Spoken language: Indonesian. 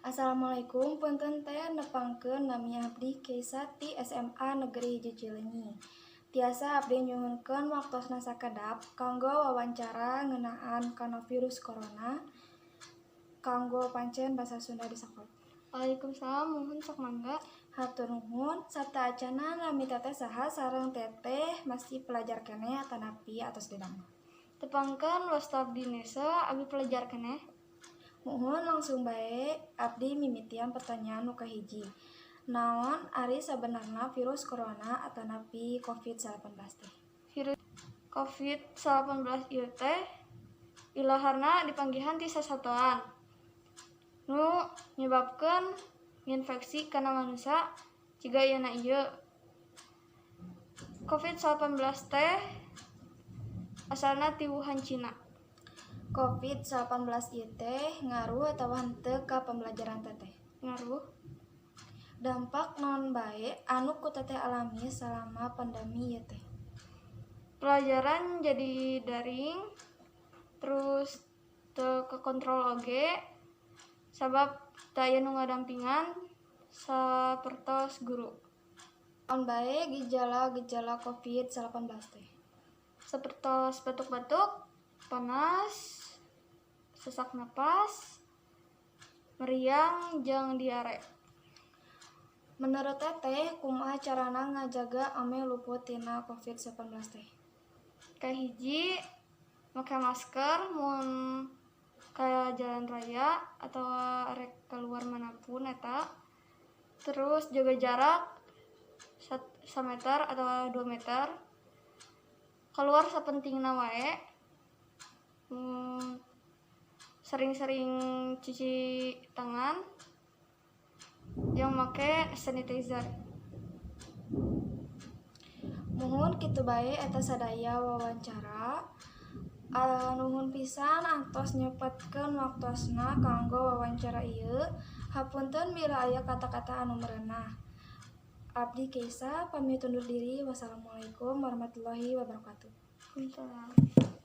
Assalamualaikum, punten teh nepangkeun nami abdi Keisati SMA Negeri Hiji Cileunyi. Tiasa abdi nyuhunkeun waktosna sakedap kanggo wawancara ngeunaan kana virus corona. Kanggo pancen basa Sunda di sakola. Waalaikumsalam, mohon sok mangga. Hatur nuhun, sabta acana nami teteh saha sareng teteh masih pelajar keneh atanapi atos didamel. Tepangkeun wasta abdi Nesa, abdi pelajar keneh. Mohon langsung bae abdi mimitian pertanyaan nu kahiji. Naon ari sabenarna virus corona atanapi COVID-19 teh? Virus COVID-19 ieu teh ilaharna dipanggihan ti sasatoan nu nyebabkeun nginfeksi kana manusia jiga ayeuna ieu. COVID-19 teh asalna ti Wuhan, Cina. COVID-19 ieu teh ngaruh atawa henteu ka pembelajaran teteh? Ngaruh. Dampak naon bae anu ku teteh alami salama pandemi ieu teh? Pelajaran jadi daring, terus teu kekontrol oge sabab teu aya nu ngadampingan sapertos guru. Naon bae gejala-gejala COVID-19 teh? Sapertos batuk-batuk, panas, sesak napas, meriang, jeung diare. Menurut teteh kumaha carana ngajaga ame luput tina COVID-19 teh? Kahiji, make masker mun ka jalan raya atau rek keluar manapun eta. Terus jaga jarak 1 meter atau 2 meter. Keluar sapentingna wae. Sering-sering cuci tangan. Yang make sanitizer. Muhun kitu bae eta sadaya wawancara. Nuhun pisan antos nyepetkeun waktosna kanggo wawancara ieu. Hapunten bila aya kata-kata anu merenah. Abdi Keisa pamit undur diri. Wassalamualaikum warahmatullahi wabarakatuh. Waalaikumsalam.